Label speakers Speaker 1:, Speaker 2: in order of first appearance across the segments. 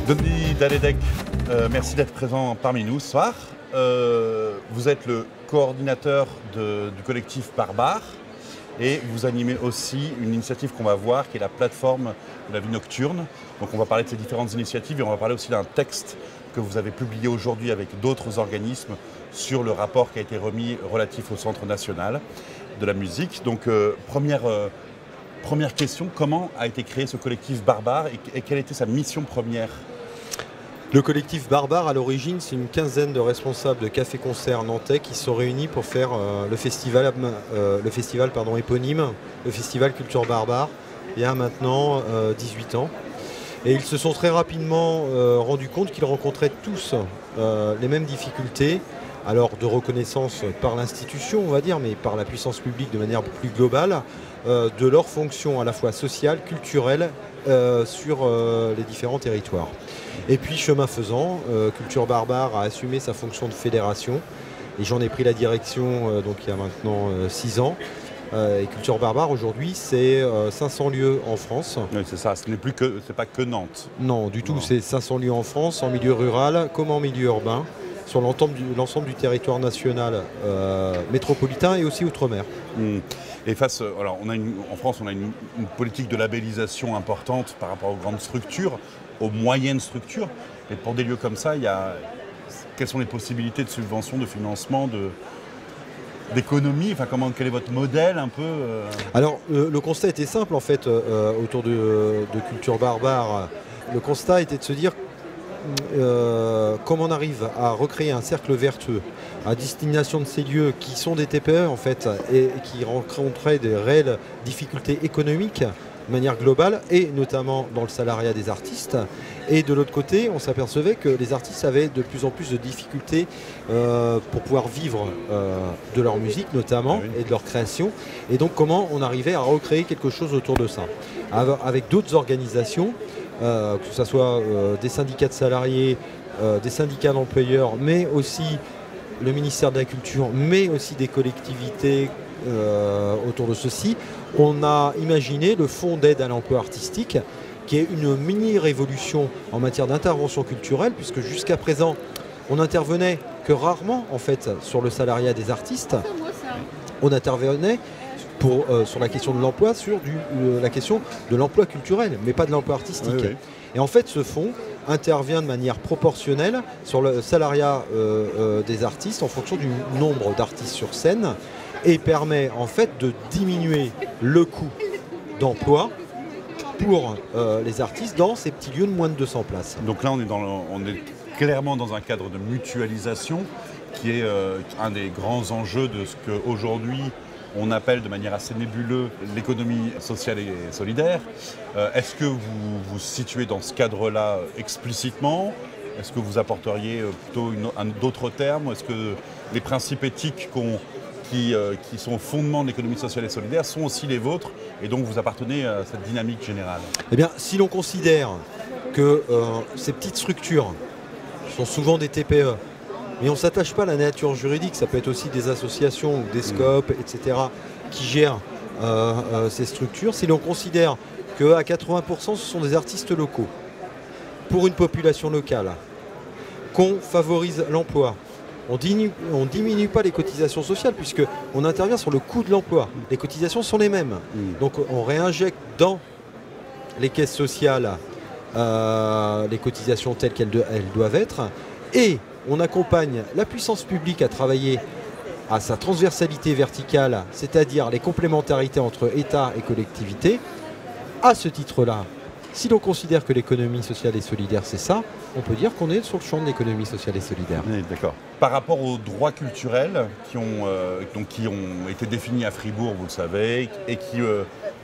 Speaker 1: Denis Daledec, merci d'être présent parmi nous ce soir. Vous êtes le coordinateur du collectif Barbare et vous animez aussi une initiative qu'on va voir qui est la plateforme de la vie nocturne. Donc on va parler de ces différentes initiatives et on va parler aussi d'un texte que vous avez publié aujourd'hui avec d'autres organismes sur le rapport qui a été remis relatif au Centre national de la musique. Donc première question, comment a été créé ce collectif Barbare et quelle était sa mission première ?
Speaker 2: Le collectif Barbare, à l'origine, c'est une quinzaine de responsables de café-concert nantais qui sont réunis pour faire le festival éponyme, le festival Culture Barbare, il y a maintenant 18 ans. Et ils se sont très rapidement rendus compte qu'ils rencontraient tous les mêmes difficultés, alors de reconnaissance par l'institution, on va dire, mais par la puissance publique de manière plus globale, de leur fonction à la fois sociale, culturelle, sur les différents territoires. Et puis, chemin faisant, Culture Barbare a assumé sa fonction de fédération, et j'en ai pris la direction donc il y a maintenant 6 ans. Et Culture Barbare, aujourd'hui, c'est 500 lieux en France.
Speaker 1: Oui, c'est ça, c'est pas que Nantes.
Speaker 2: Non, du tout, c'est 500 lieux en France, en milieu rural comme en milieu urbain, sur l'ensemble du territoire national métropolitain et aussi outre-mer.
Speaker 1: Et alors en France, on a une politique de labellisation importante par rapport aux grandes structures, aux moyennes structures. Et pour des lieux comme ça, quelles sont les possibilités de subvention, de financement, d'économie, quel est votre modèle un peu
Speaker 2: Alors le constat était simple en fait autour de Culture Barbare. Le constat était de se dire comment on arrive à recréer un cercle vertueux à destination de ces lieux qui sont des TPE en fait et qui rencontraient des réelles difficultés économiques de manière globale et notamment dans le salariat des artistes. Et de l'autre côté, on s'apercevait que les artistes avaient de plus en plus de difficultés pour pouvoir vivre de leur musique notamment et de leur création. Et donc comment on arrivait à recréer quelque chose autour de ça avec d'autres organisations, que ce soit des syndicats de salariés, des syndicats d'employeurs, mais aussi le ministère de la Culture, mais aussi des collectivités autour de ceci. On a imaginé le fonds d'aide à l'emploi artistique, qui est une mini-révolution en matière d'intervention culturelle, puisque jusqu'à présent, on n'intervenait que rarement en fait sur le salariat des artistes. On intervenait sur la question de l'emploi, sur la question de l'emploi culturel, mais pas de l'emploi artistique. Oui, oui. Et en fait, ce fonds intervient de manière proportionnelle sur le salariat des artistes en fonction du nombre d'artistes sur scène et permet en fait de diminuer le coût d'emploi pour les artistes dans ces petits lieux de moins de 200 places.
Speaker 1: Donc là, on est clairement dans un cadre de mutualisation qui est un des grands enjeux de ce qu'aujourd'hui on appelle de manière assez nébuleuse l'économie sociale et solidaire. Est-ce que vous vous situez dans ce cadre-là explicitement ? Est-ce que vous apporteriez plutôt d'autres termes ? Est-ce que les principes éthiques qui sont au fondement de l'économie sociale et solidaire sont aussi les vôtres et donc vous appartenez à cette dynamique générale ?
Speaker 2: Eh bien, si l'on considère que ces petites structures sont souvent des TPE, mais on ne s'attache pas à la nature juridique, ça peut être aussi des associations, des scopes, etc., qui gèrent ces structures. Si l'on considère qu'à 80%, ce sont des artistes locaux, pour une population locale, qu'on favorise l'emploi, on diminue pas les cotisations sociales, puisqu'on intervient sur le coût de l'emploi. Les cotisations sont les mêmes. Donc on réinjecte dans les caisses sociales les cotisations telles qu'elles doivent être, et on accompagne la puissance publique à travailler à sa transversalité verticale, c'est-à-dire les complémentarités entre État et collectivité. À ce titre-là, si l'on considère que l'économie sociale et solidaire, c'est ça, on peut dire qu'on est sur le champ de l'économie sociale et solidaire.
Speaker 1: Oui, d'accord. Par rapport aux droits culturels qui ont été définis à Fribourg, vous le savez, et qui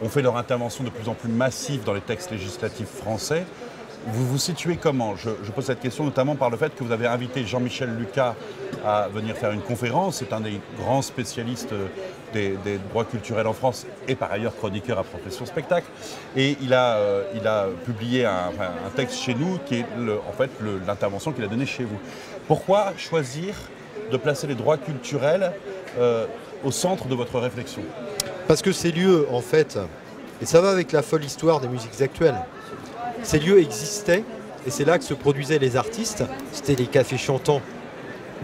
Speaker 1: ont fait leur intervention de plus en plus massive dans les textes législatifs français, vous vous situez comment ? Je pose cette question notamment par le fait que vous avez invité Jean-Michel Lucas à venir faire une conférence. C'est un des grands spécialistes des droits culturels en France et par ailleurs chroniqueur à Profession Spectacle. Et il a publié un texte chez nous qui est l'intervention qu'il a donnée chez vous. Pourquoi choisir de placer les droits culturels au centre de votre réflexion ?
Speaker 2: Parce que ces lieux, en fait, et ça va avec la folle histoire des musiques actuelles, ces lieux existaient Et c'est là que se produisaient les artistes. C'était les cafés chantants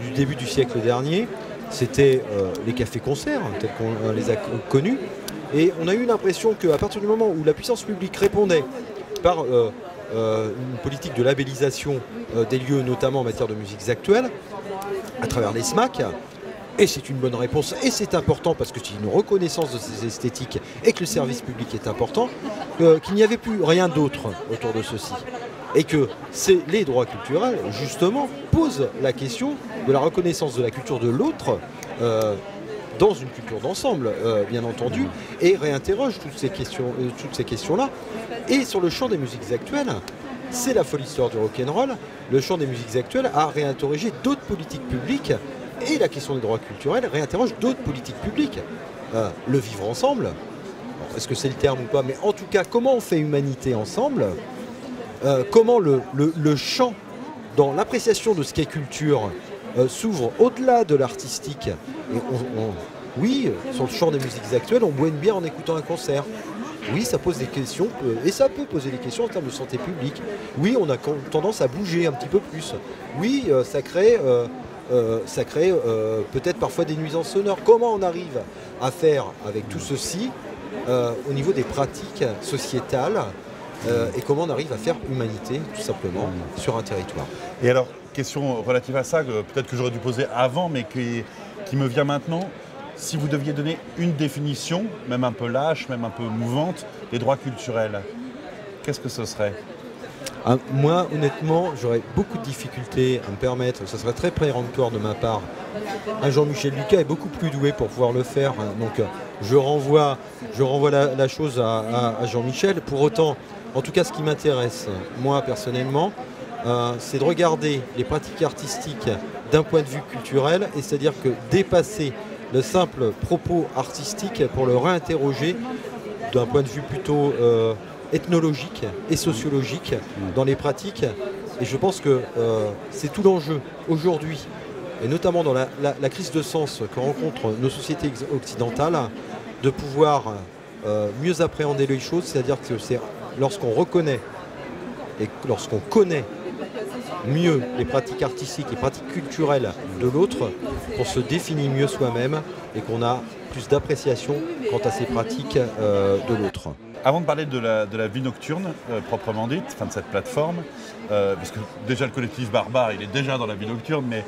Speaker 2: du début du siècle dernier. C'était les cafés-concerts, tels qu'on les a connus. Et on a eu l'impression qu'à partir du moment où la puissance publique répondait par une politique de labellisation des lieux, notamment en matière de musiques actuelles, à travers les SMAC, et c'est une bonne réponse, et c'est important parce que c'est une reconnaissance de ces esthétiques et que le service public est important, qu'il n'y avait plus rien d'autre autour de ceci. Et que les droits culturels, justement, posent la question de la reconnaissance de la culture de l'autre dans une culture d'ensemble, bien entendu, et réinterroge toutes ces questions-là. Et sur le champ des musiques actuelles, c'est la folle histoire du rock'n'roll, le champ des musiques actuelles a réinterrogé d'autres politiques publiques, et la question des droits culturels réinterroge d'autres politiques publiques. Le vivre ensemble, est-ce que c'est le terme ou pas, mais en tout cas, comment on fait humanité ensemble, comment le champ dans l'appréciation de ce qu'est culture s'ouvre au-delà de l'artistique. Et oui, sur le champ des musiques actuelles, on boit une bière en écoutant un concert. Oui, ça pose des questions, et ça peut poser des questions en termes de santé publique. Oui, on a tendance à bouger un petit peu plus. Oui, ça crée peut-être parfois des nuisances sonores. Comment on arrive à faire avec tout ceci au niveau des pratiques sociétales et comment on arrive à faire humanité, tout simplement, sur un territoire.
Speaker 1: Et alors, question relative à ça, peut-être que j'aurais dû poser avant, mais qui me vient maintenant. Si vous deviez donner une définition, même un peu lâche, même un peu mouvante, des droits culturels, qu'est-ce que ce serait ?
Speaker 2: Moi, honnêtement, j'aurais beaucoup de difficultés à me permettre, ça serait très péremptoire de ma part. Jean-Michel Lucas est beaucoup plus doué pour pouvoir le faire, donc je renvoie la chose à Jean-Michel. Pour autant, en tout cas, ce qui m'intéresse, moi personnellement, c'est de regarder les pratiques artistiques d'un point de vue culturel, et c'est-à-dire que dépasser le simple propos artistique pour le réinterroger d'un point de vue plutôt ethnologique et sociologique dans les pratiques. Et je pense que c'est tout l'enjeu aujourd'hui, et notamment dans la crise de sens que rencontrent nos sociétés occidentales, de pouvoir mieux appréhender les choses, c'est-à-dire que c'est lorsqu'on reconnaît et lorsqu'on connaît mieux les pratiques artistiques, les pratiques culturelles de l'autre, qu'on se définit mieux soi-même et qu'on a plus d'appréciation quant à ces pratiques de l'autre.
Speaker 1: Avant de parler de la vie nocturne, proprement dite, enfin de cette plateforme, parce que déjà le collectif Barbare, il est déjà dans la vie nocturne, mais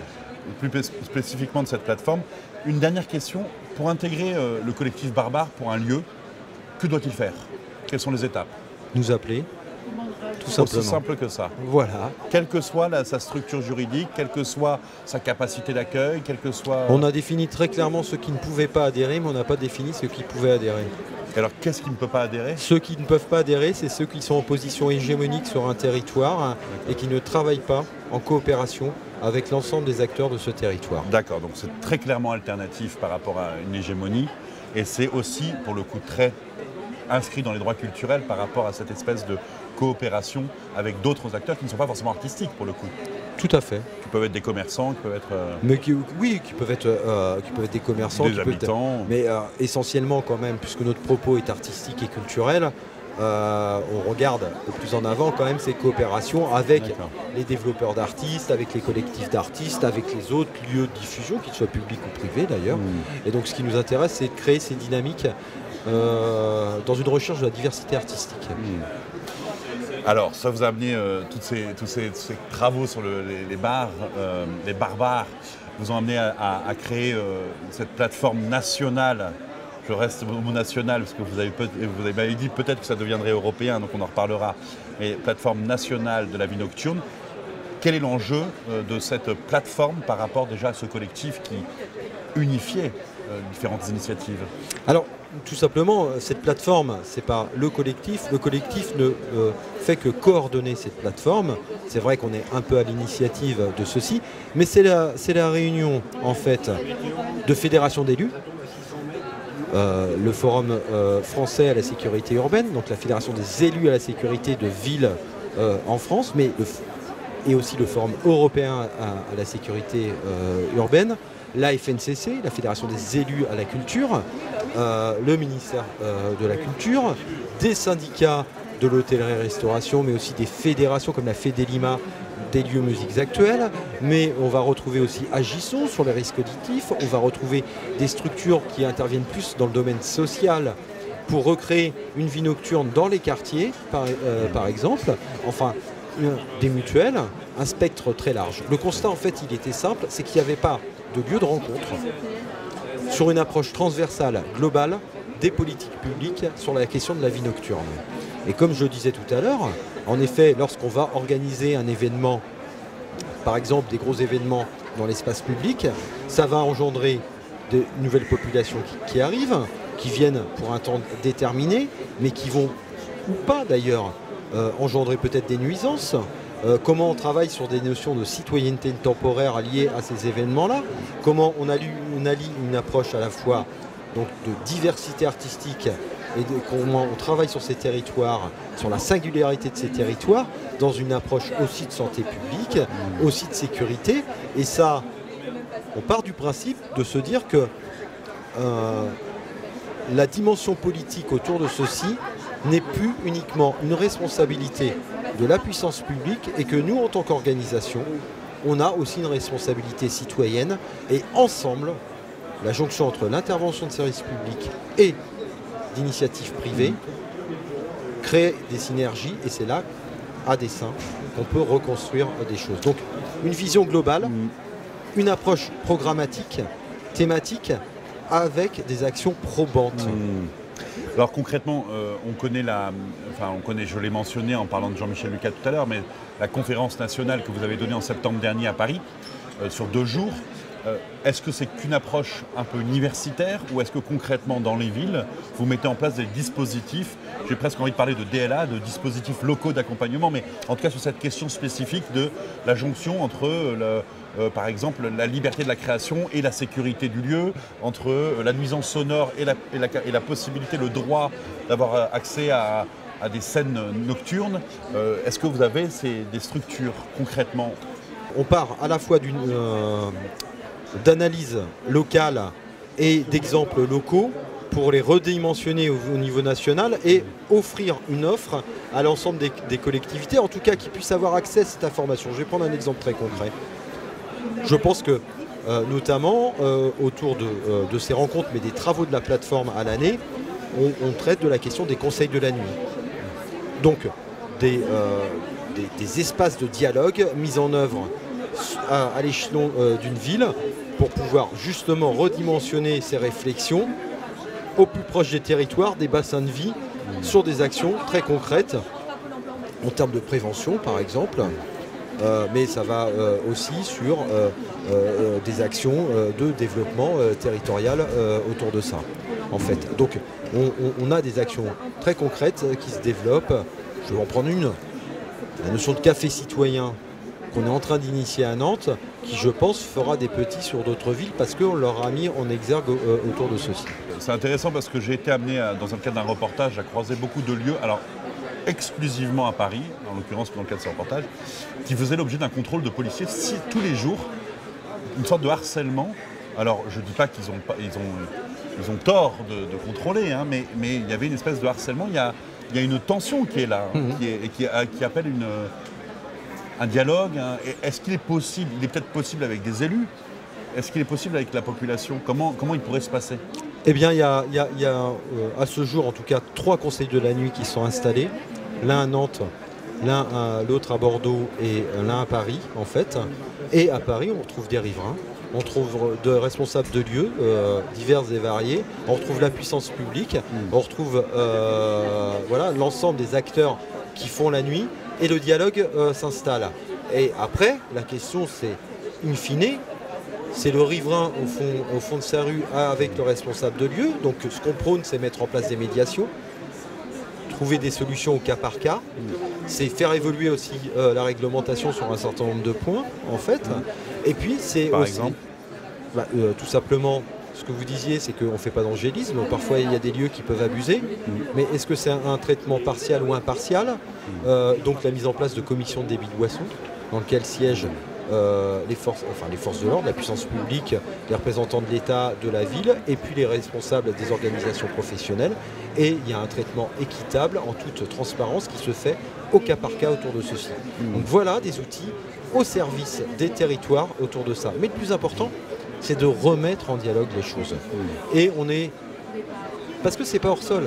Speaker 1: plus spécifiquement de cette plateforme, une dernière question. Pour intégrer le collectif Barbare pour un lieu, que doit-il faire? Quelles sont les étapes?
Speaker 2: Nous appeler, tout simplement.
Speaker 1: Aussi simple que ça.
Speaker 2: Voilà.
Speaker 1: Quelle que soit sa structure juridique, quelle que soit sa capacité d'accueil, quelle que soit...
Speaker 2: On a défini très clairement ceux qui ne pouvaient pas adhérer, mais on n'a pas défini ceux qui pouvaient adhérer.
Speaker 1: Et alors, qu'est-ce qui ne peut pas adhérer?
Speaker 2: Ceux qui ne peuvent pas adhérer, c'est ceux qui sont en position hégémonique sur un territoire et qui ne travaillent pas en coopération avec l'ensemble des acteurs de ce territoire.
Speaker 1: D'accord, donc c'est très clairement alternatif par rapport à une hégémonie, et c'est aussi, pour le coup, très inscrit dans les droits culturels par rapport à cette espèce de coopération avec d'autres acteurs qui ne sont pas forcément artistiques, pour le coup.
Speaker 2: Tout à fait.
Speaker 1: Qui peuvent être des commerçants, qui peuvent être...
Speaker 2: Mais qui peuvent être des commerçants.
Speaker 1: Des habitants.
Speaker 2: Mais essentiellement quand même, puisque notre propos est artistique et culturel, on regarde le plus en avant quand même ces coopérations avec les développeurs d'artistes, avec les collectifs d'artistes, avec les autres lieux de diffusion, qu'ils soient publics ou privés d'ailleurs. Et donc ce qui nous intéresse, c'est de créer ces dynamiques dans une recherche de la diversité artistique.
Speaker 1: Alors, ça vous a amené tous ces travaux sur les bars, les barbares, vous ont amené à créer cette plateforme nationale. Je reste au mot national parce que vous avez dit peut-être que ça deviendrait européen, donc on en reparlera. Mais plateforme nationale de la vie nocturne. Quel est l'enjeu de cette plateforme par rapport déjà à ce collectif qui unifiait différentes initiatives?
Speaker 2: Alors, tout simplement, cette plateforme, c'est pas le collectif. Le collectif ne fait que coordonner cette plateforme. C'est vrai qu'on est un peu à l'initiative de ceci, mais c'est la réunion, en fait, de fédérations d'élus, le Forum français à la sécurité urbaine, donc la Fédération des élus à la sécurité de villes en France, et aussi le Forum européen à la sécurité urbaine, la FNCC, la Fédération des élus à la culture, le ministère de la Culture, des syndicats de l'hôtellerie-restauration, mais aussi des fédérations comme la Fédélima des lieux musiques actuels. Mais on va retrouver aussi Agisson sur les risques auditifs. On va retrouver des structures qui interviennent plus dans le domaine social pour recréer une vie nocturne dans les quartiers, par exemple. Enfin, des mutuelles, un spectre très large. Le constat, en fait, il était simple, c'est qu'il n'y avait pas de lieu de rencontre sur une approche transversale, globale, des politiques publiques sur la question de la vie nocturne. Et comme je le disais tout à l'heure, en effet, lorsqu'on va organiser un événement, par exemple des gros événements dans l'espace public, ça va engendrer de nouvelles populations qui arrivent, qui viennent pour un temps déterminé, mais qui vont, ou pas d'ailleurs, engendrer peut-être des nuisances. Comment on travaille sur des notions de citoyenneté temporaire liées à ces événements-là, comment on allie une approche à la fois donc, de diversité artistique et comment on travaille sur ces territoires, sur la singularité de ces territoires, dans une approche aussi de santé publique, aussi de sécurité. Et ça, on part du principe de se dire que la dimension politique autour de ceci n'est plus uniquement une responsabilité de la puissance publique et que nous, en tant qu'organisation, on a aussi une responsabilité citoyenne et ensemble, la jonction entre l'intervention de services publics et d'initiatives privées crée des synergies et c'est là, à dessein, qu'on peut reconstruire des choses. Donc, une vision globale, une approche programmatique, thématique, avec des actions probantes.
Speaker 1: Alors concrètement, on connaît, je l'ai mentionné en parlant de Jean-Michel Lucas tout à l'heure, mais la conférence nationale que vous avez donnée en septembre dernier à Paris, sur 2 jours, est-ce que c'est qu'une approche un peu universitaire ou est-ce que concrètement dans les villes, vous mettez en place des dispositifs, j'ai presque envie de parler de DLA, de dispositifs locaux d'accompagnement, mais en tout cas sur cette question spécifique de la jonction entre par exemple la liberté de la création et la sécurité du lieu, entre la nuisance sonore et la possibilité, le droit d'avoir accès à des scènes nocturnes. Est-ce que vous avez des structures concrètement?
Speaker 2: On part à la fois d'analyse locale et d'exemples locaux pour les redimensionner au niveau national et offrir une offre à l'ensemble des collectivités, en tout cas qui puissent avoir accès à cette information. Je vais prendre un exemple très concret. Je pense que, notamment, autour de ces rencontres, mais des travaux de la plateforme à l'année, on traite de la question des conseils de la nuit. Donc, des espaces de dialogue mis en œuvre à l'échelon d'une ville pour pouvoir justement redimensionner ces réflexions au plus proche des territoires, des bassins de vie, sur des actions très concrètes en termes de prévention par exemple, mais ça va aussi sur des actions de développement territorial autour de ça en fait. Donc on a des actions très concrètes qui se développent. Je vais en prendre une, la notion de café citoyen qu'on est en train d'initier à Nantes, qui je pense fera des petits sur d'autres villes parce qu'on leur a mis en exergue autour de ceci.
Speaker 1: C'est intéressant parce que j'ai été amené, dans le cadre d'un reportage, à croiser beaucoup de lieux, alors exclusivement à Paris, en l'occurrence dans le cadre de ce reportage, qui faisaient l'objet d'un contrôle de policiers tous les jours, une sorte de harcèlement. Alors je ne dis pas qu'ils ont tort de contrôler, hein, mais il y avait une espèce de harcèlement, il y a une tension qui est là, qui appelle un dialogue. Est-ce qu'il est possible, il est peut-être possible avec des élus, est-ce qu'il est possible avec la population? Comment il pourrait se passer?
Speaker 2: Eh bien, il y a à ce jour, en tout cas, 3 conseils de la nuit qui sont installés. L'un à Nantes, l'autre à Bordeaux et l'un à Paris, en fait. Et à Paris, on retrouve des riverains, on retrouve de responsables de lieux divers et variés, on retrouve la puissance publique, on retrouve l'ensemble des acteurs qui font la nuit, et le dialogue s'installe. Et après, la question c'est, in fine, c'est le riverain au fond de sa rue avec le responsable de lieu. Donc ce qu'on prône, c'est mettre en place des médiations, trouver des solutions au cas par cas, c'est faire évoluer aussi la réglementation sur un certain nombre de points, en fait. Et puis c'est
Speaker 1: par
Speaker 2: aussi,
Speaker 1: exemple
Speaker 2: tout simplement, ce que vous disiez, c'est qu'on ne fait pas d'angélisme. Parfois, il y a des lieux qui peuvent abuser. Mais est-ce que c'est un traitement partial ou impartial? Donc la mise en place de commissions de débit de boissons, dans lequel siègent les forces de l'ordre, la puissance publique, les représentants de l'État, de la ville, et puis les responsables des organisations professionnelles. Et il y a un traitement équitable, en toute transparence, qui se fait au cas par cas autour de ceci. Donc voilà des outils au service des territoires autour de ça. Mais le plus important, c'est de remettre en dialogue les choses. Et on est... Parce que c'est pas hors sol.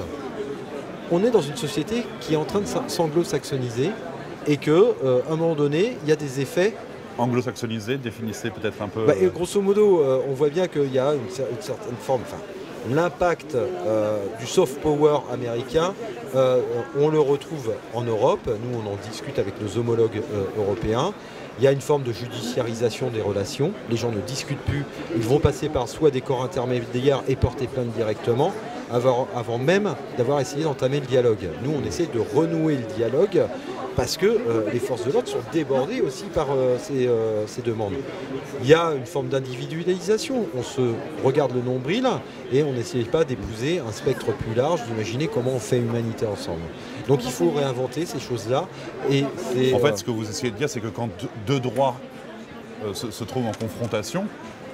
Speaker 2: On est dans une société qui est en train de s'anglo-saxoniser et qu'à un moment donné, il y a des effets...
Speaker 1: Anglo-saxonisé, définissez peut-être un peu...
Speaker 2: et grosso modo, on voit bien qu'il y a une certaine forme... L'impact du soft power américain, on le retrouve en Europe. Nous, on en discute avec nos homologues européens. Il y a une forme de judiciarisation des relations. Les gens ne discutent plus. Ils vont passer par soit des corps intermédiaires et porter plainte directement, avant même d'avoir essayé d'entamer le dialogue. Nous, on essaie de renouer le dialogue parce que les forces de l'ordre sont débordées aussi par ces demandes. Il y a une forme d'individualisation. On se regarde le nombril et on n'essaye pas d'épouser un spectre plus large, d'imaginer comment on fait humanité ensemble. Donc il faut réinventer ces choses-là.
Speaker 1: En fait, ce que vous essayez de dire, c'est que quand deux droits se trouvent en confrontation,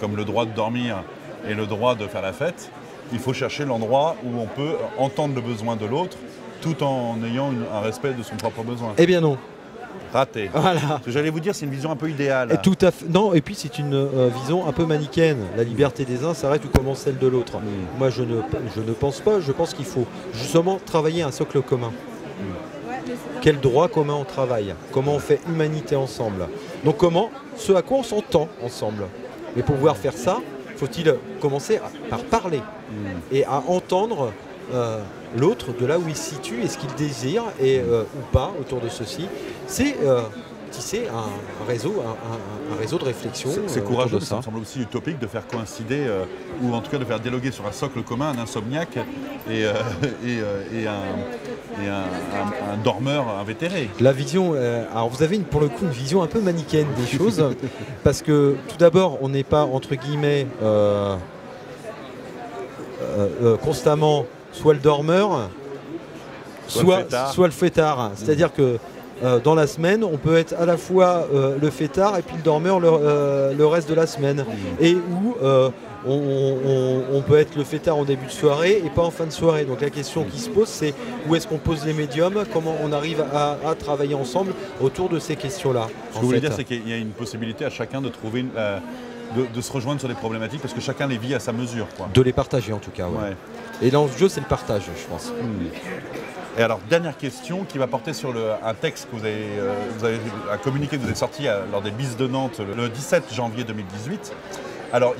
Speaker 1: comme le droit de dormir et le droit de faire la fête, il faut chercher l'endroit où on peut entendre le besoin de l'autre tout en ayant un respect de son propre besoin.
Speaker 2: Eh bien non.
Speaker 1: Raté.
Speaker 2: Voilà.
Speaker 1: Ce que j'allais vous dire, c'est une vision un peu idéale.
Speaker 2: Et tout à fait. Non, et puis c'est une vision un peu manichéenne. La liberté des uns s'arrête où commence celle de l'autre. Moi, je ne pense pas. Je pense qu'il faut justement travailler un socle commun. Quel droit commun on travaille? Comment on fait humanité ensemble? Donc ce à quoi on s'entend ensemble. Mais pour pouvoir faire ça, faut-il commencer par parler et à entendre l'autre de là où il se situe et ce qu'il désire et ou pas autour de ceci. C'est tisser un réseau de réflexion.
Speaker 1: C'est courageux, mais ça me semble aussi utopique de faire coïncider, ou en tout cas de faire dialoguer sur un socle commun un insomniaque et un dormeur invétéré.
Speaker 2: La vision, alors vous avez pour le coup une vision un peu manichéenne des choses, parce que tout d'abord on n'est pas entre guillemets constamment soit le dormeur, soit le fêtard. C'est-à-dire que dans la semaine, on peut être à la fois le fêtard et puis le dormeur le reste de la semaine. Et où on peut être le fêtard en début de soirée et pas en fin de soirée. Donc la question qui se pose, c'est où est-ce qu'on pose les médiums, comment on arrive à travailler ensemble autour de ces questions-là.
Speaker 1: Ce que vous voulez dire, c'est qu'il y a une possibilité à chacun de trouver de se rejoindre sur des problématiques parce que chacun les vit à sa mesure, quoi.
Speaker 2: De les partager en tout cas. Ouais. Et l'enjeu, c'est le partage, je pense.
Speaker 1: Et alors, dernière question qui va porter sur un texte que vous avez un communiqué que vous avez sorti lors des Bises de Nantes le 17 janvier 2018. Alors,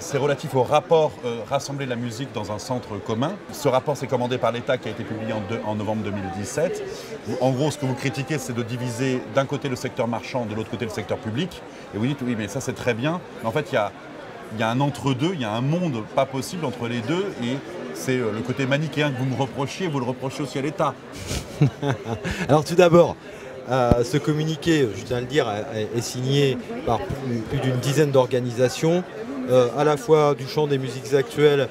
Speaker 1: c'est relatif au rapport Rassembler la musique dans un centre commun. Ce rapport, c'est commandé par l'État qui a été publié en novembre 2017. En gros, ce que vous critiquez, c'est de diviser d'un côté le secteur marchand, de l'autre côté le secteur public. Et vous dites, oui, mais ça, c'est très bien. Mais en fait, il y a un entre-deux, il y a un monde pas possible entre les deux. Et c'est le côté manichéen que vous me reprochiez, vous le reprochez aussi à l'État.
Speaker 2: Alors, tout d'abord, ce communiqué, je tiens à le dire, est signé par plus d'une dizaine d'organisations, à la fois du champ des musiques actuelles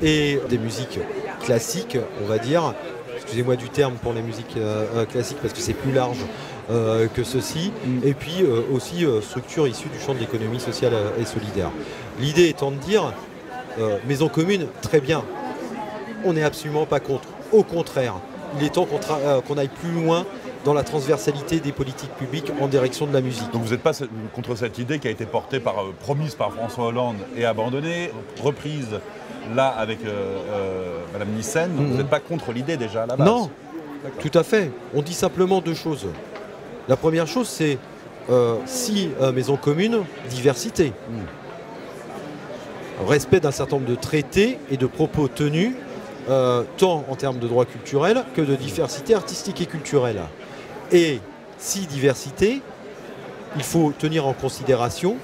Speaker 2: et des musiques classiques, on va dire. Excusez-moi du terme pour les musiques classiques parce que c'est plus large que ceci. Et puis aussi structures issues du champ de l'économie sociale et solidaire. L'idée étant de dire, maison commune, très bien. On n'est absolument pas contre. Au contraire, il est temps qu'on aille plus loin dans la transversalité des politiques publiques en direction de la musique.
Speaker 1: Donc vous n'êtes pas contre cette idée qui a été portée promise par François Hollande et abandonnée, reprise là avec Madame Nyssen. Vous n'êtes pas contre l'idée déjà à la base?
Speaker 2: Non, tout à fait. On dit simplement deux choses. La première chose, c'est si maison commune, diversité. Respect d'un certain nombre de traités et de propos tenus, tant en termes de droits culturels que de diversité artistique et culturelle. Et si diversité, il faut tenir en considération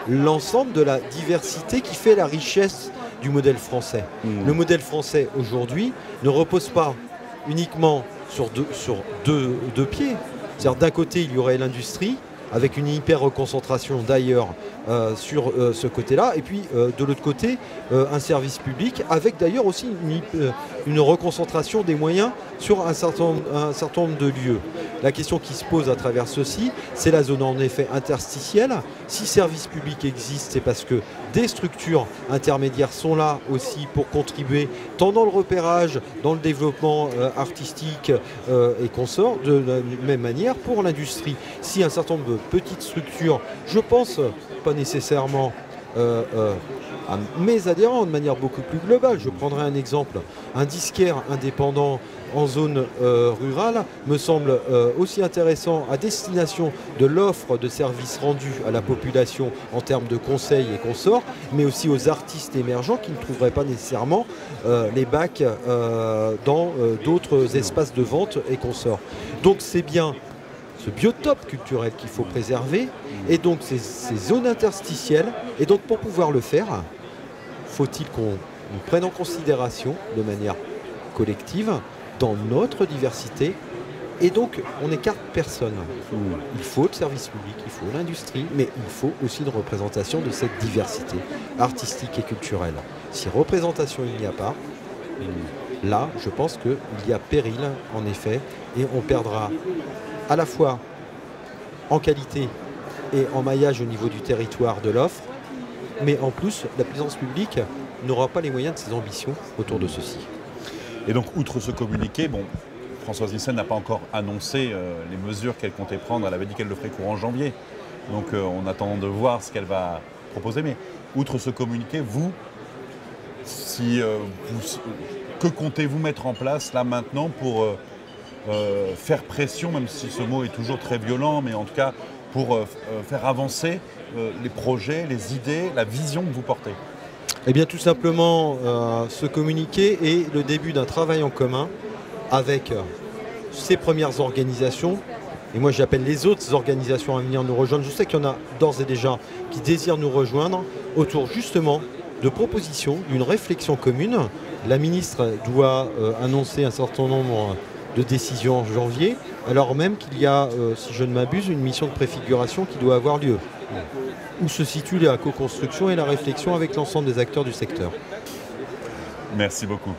Speaker 2: l'ensemble de la diversité qui fait la richesse du modèle français. Le modèle français aujourd'hui ne repose pas uniquement sur deux pieds. C'est-à-dire d'un côté, il y aurait l'industrie, avec une hyper reconcentration d'ailleurs sur ce côté-là. Et puis de l'autre côté, un service public avec d'ailleurs aussi une reconcentration des moyens sur un certain nombre de lieux. La question qui se pose à travers ceci, c'est la zone en effet interstitielle. Si service public existe, c'est parce que des structures intermédiaires sont là aussi pour contribuer tant dans le repérage, dans le développement artistique et consorts, de la même manière pour l'industrie. Si un certain nombre de petites structures, je pense pas nécessairement à mes adhérents de manière beaucoup plus globale. Je prendrai un exemple. Un disquaire indépendant en zone rurale me semble aussi intéressant à destination de l'offre de services rendus à la population en termes de conseils et consorts, mais aussi aux artistes émergents qui ne trouveraient pas nécessairement les bacs dans d'autres espaces de vente et consorts. Donc c'est bien ce biotope culturel qu'il faut préserver, et donc ces zones interstitielles. Et donc pour pouvoir le faire, faut-il qu'on nous prenne en considération de manière collective dans notre diversité, et donc on n'écarte personne. Il faut le service public, il faut l'industrie, mais il faut aussi une représentation de cette diversité artistique et culturelle. Si représentation il n'y a pas, là je pense qu'il y a péril en effet, et on perdra à la fois en qualité et en maillage au niveau du territoire de l'offre, mais en plus la puissance publique n'aura pas les moyens de ses ambitions autour de ceci.
Speaker 1: Et donc, outre ce communiqué, bon, Françoise Nyssen n'a pas encore annoncé les mesures qu'elle comptait prendre. Elle avait dit qu'elle le ferait courant janvier. Donc, on attend de voir ce qu'elle va proposer. Mais outre ce communiqué, que comptez-vous mettre en place là maintenant pour faire pression, même si ce mot est toujours très violent, mais en tout cas pour faire avancer les projets, les idées, la vision que vous portez?
Speaker 2: Eh bien tout simplement, ce communiqué est le début d'un travail en commun avec ces premières organisations, et moi j'appelle les autres organisations à venir nous rejoindre. Je sais qu'il y en a d'ores et déjà qui désirent nous rejoindre autour justement de propositions, d'une réflexion commune. La ministre doit annoncer un certain nombre de décisions en janvier, alors même qu'il y a, si je ne m'abuse, une mission de préfiguration qui doit avoir lieu, où se situe la co-construction et la réflexion avec l'ensemble des acteurs du secteur.
Speaker 1: Merci beaucoup.